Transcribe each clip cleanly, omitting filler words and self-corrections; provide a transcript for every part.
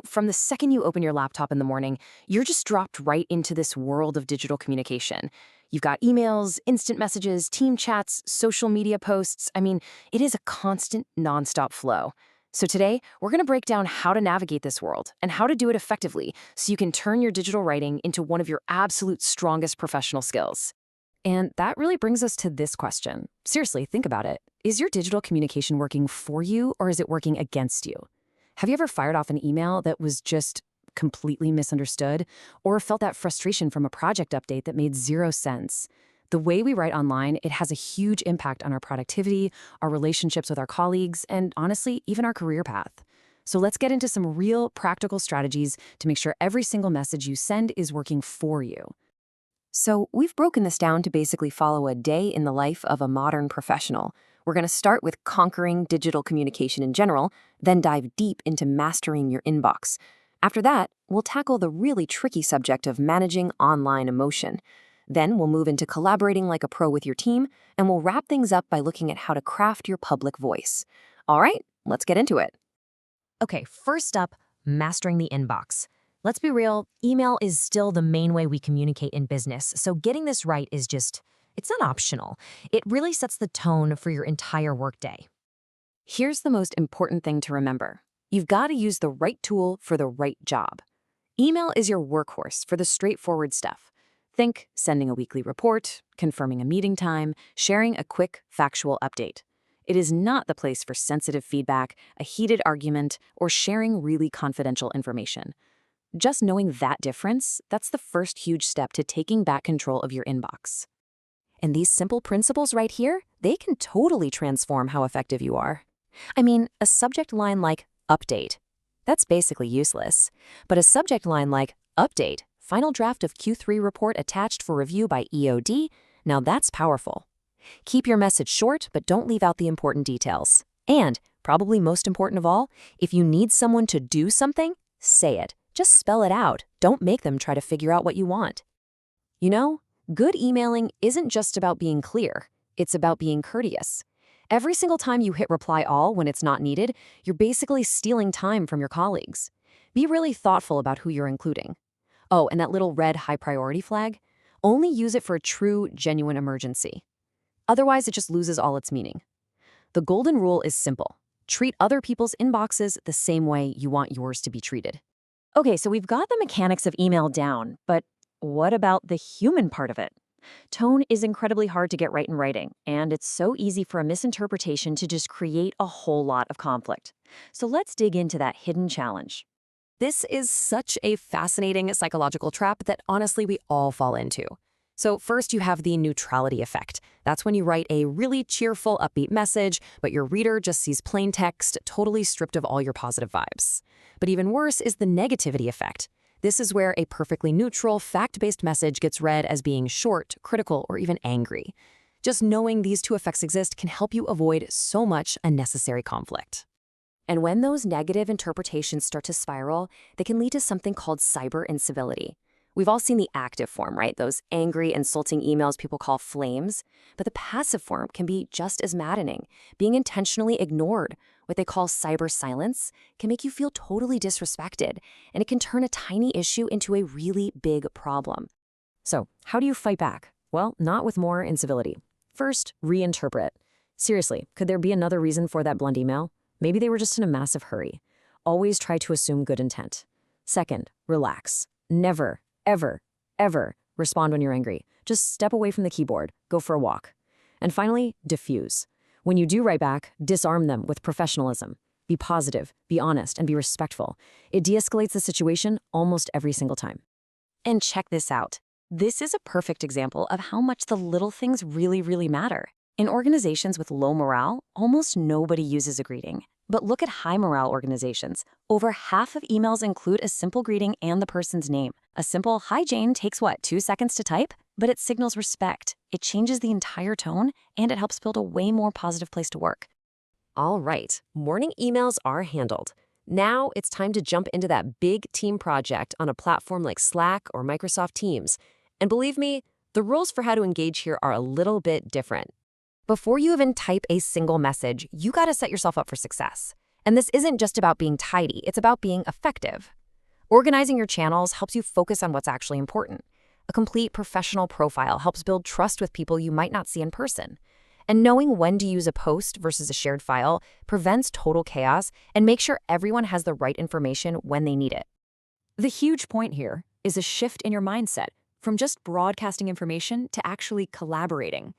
From the second you open your laptop in the morning, you're just dropped right into this world of digital communication. You've got emails, instant messages, team chats, social media posts. It is a constant, nonstop flow. So today, we're going to break down how to navigate this world and how to do it effectively so you can turn your digital writing into one of your absolute strongest professional skills. And that really brings us to this question. Seriously, think about it. Is your digital communication working for you or is it working against you? Have you ever fired off an email that was just completely misunderstood or felt that frustration from a project update that made zero sense? The way we write online, it has a huge impact on our productivity, our relationships with our colleagues, and honestly, even our career path. So let's get into some real practical strategies to make sure every single message you send is working for you. So we've broken this down to basically follow a day in the life of a modern professional. We're going to start with conquering digital communication in general, then dive deep into mastering your inbox. After that, we'll tackle the really tricky subject of managing online emotion. Then we'll move into collaborating like a pro with your team, and we'll wrap things up by looking at how to craft your public voice. All right, let's get into it. Okay, first up, mastering the inbox. Let's be real, email is still the main way we communicate in business, so getting this right is it's not optional. It really sets the tone for your entire workday. Here's the most important thing to remember. You've got to use the right tool for the right job. Email is your workhorse for the straightforward stuff. Think sending a weekly report, confirming a meeting time, sharing a quick, factual update. It is not the place for sensitive feedback, a heated argument, or sharing really confidential information. Just knowing that difference, that's the first huge step to taking back control of your inbox. And these simple principles right here, they can totally transform how effective you are. A subject line like update, that's basically useless. But a subject line like update, final draft of Q3 report attached for review by EOD, now that's powerful. Keep your message short, but don't leave out the important details. And, probably most important of all, if you need someone to do something, say it. Just spell it out. Don't make them try to figure out what you want. Good emailing isn't just about being clear. It's about being courteous. Every single time you hit reply all when it's not needed, you're basically stealing time from your colleagues. Be really thoughtful about who you're including. Oh, and that little red high priority flag? Only use it for a true, genuine emergency. Otherwise, it just loses all its meaning. The golden rule is simple. Treat other people's inboxes the same way you want yours to be treated. Okay, so we've got the mechanics of email down, but what about the human part of it? Tone is incredibly hard to get right in writing, and it's so easy for a misinterpretation to just create a whole lot of conflict. So let's dig into that hidden challenge. This is such a fascinating psychological trap that honestly we all fall into. So first you have the neutrality effect. That's when you write a really cheerful, upbeat message, but your reader just sees plain text, totally stripped of all your positive vibes. But even worse is the negativity effect. This is where a perfectly neutral, fact-based message gets read as being short, critical, or even angry. Just knowing these two effects exist can help you avoid so much unnecessary conflict. And when those negative interpretations start to spiral, they can lead to something called cyber incivility. We've all seen the active form, right? Those angry, insulting emails people call flames. But the passive form can be just as maddening. Being intentionally ignored, what they call cyber silence, can make you feel totally disrespected, and it can turn a tiny issue into a really big problem. So, how do you fight back? Well, not with more incivility. First, reinterpret. Seriously, could there be another reason for that blunt email? Maybe they were just in a massive hurry. Always try to assume good intent. Second, relax. Never, ever respond when you're angry. Just step away from the keyboard, go for a walk. And finally, diffuse. When you do write back, disarm them with professionalism. Be positive, be honest, and be respectful. It de-escalates the situation almost every single time. And check this out. This is a perfect example of how much the little things really, really matter. In organizations with low morale, almost nobody uses a greeting. But look at high morale organizations. Over half of emails include a simple greeting and the person's name. A simple "Hi Jane" takes 2 seconds to type? But it signals respect. It changes the entire tone, and it helps build a way more positive place to work. All right, morning emails are handled. Now it's time to jump into that big team project on a platform like Slack or Microsoft Teams. And believe me, the rules for how to engage here are a little bit different. Before you even type a single message, you gotta set yourself up for success. And this isn't just about being tidy, it's about being effective. Organizing your channels helps you focus on what's actually important. A complete professional profile helps build trust with people you might not see in person. And knowing when to use a post versus a shared file prevents total chaos and makes sure everyone has the right information when they need it. The huge point here is a shift in your mindset from just broadcasting information to actually collaborating.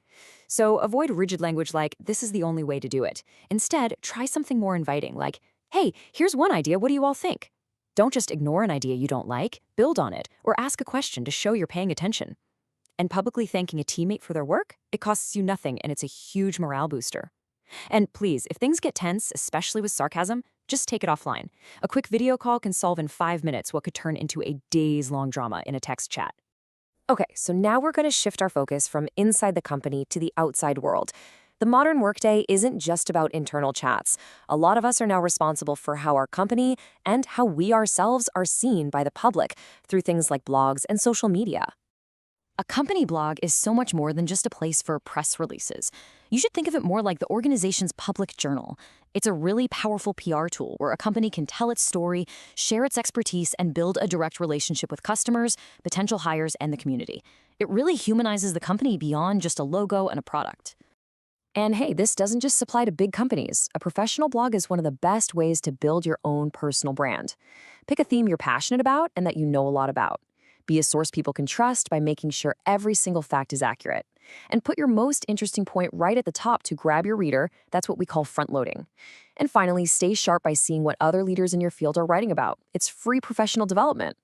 So avoid rigid language like, this is the only way to do it. Instead, try something more inviting like, hey, here's one idea, what do you all think? Don't just ignore an idea you don't like, build on it, or ask a question to show you're paying attention. And publicly thanking a teammate for their work, it costs you nothing and it's a huge morale booster. And please, if things get tense, especially with sarcasm, just take it offline. A quick video call can solve in 5 minutes what could turn into a days-long drama in a text chat. Okay, so now we're going to shift our focus from inside the company to the outside world. The modern workday isn't just about internal chats. A lot of us are now responsible for how our company and how we ourselves are seen by the public through things like blogs and social media. A company blog is so much more than just a place for press releases. You should think of it more like the organization's public journal. It's a really powerful PR tool where a company can tell its story, share its expertise, and build a direct relationship with customers, potential hires, and the community. It really humanizes the company beyond just a logo and a product. And hey, this doesn't just apply to big companies. A professional blog is one of the best ways to build your own personal brand. Pick a theme you're passionate about and that you know a lot about. Be a source people can trust by making sure every single fact is accurate. And put your most interesting point right at the top to grab your reader. That's what we call front-loading. And finally, stay sharp by seeing what other leaders in your field are writing about. It's free professional development.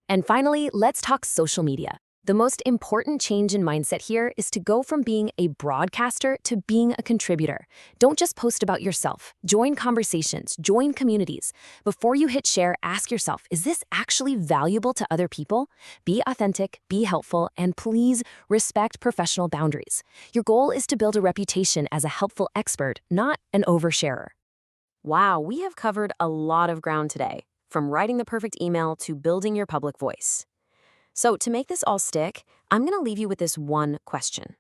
And finally, let's talk social media. The most important change in mindset here is to go from being a broadcaster to being a contributor. Don't just post about yourself. Join conversations, join communities. Before you hit share, ask yourself, is this actually valuable to other people? Be authentic, be helpful, and please respect professional boundaries. Your goal is to build a reputation as a helpful expert, not an oversharer. Wow, we have covered a lot of ground today, from writing the perfect email to building your public voice. So to make this all stick, I'm going to leave you with this one question.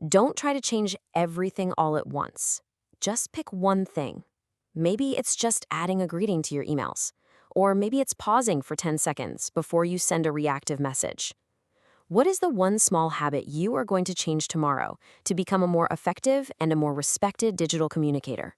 Don't try to change everything all at once. Just pick one thing. Maybe it's just adding a greeting to your emails. Or maybe it's pausing for 10 seconds before you send a reactive message. What is the one small habit you are going to change tomorrow to become a more effective and a more respected digital communicator?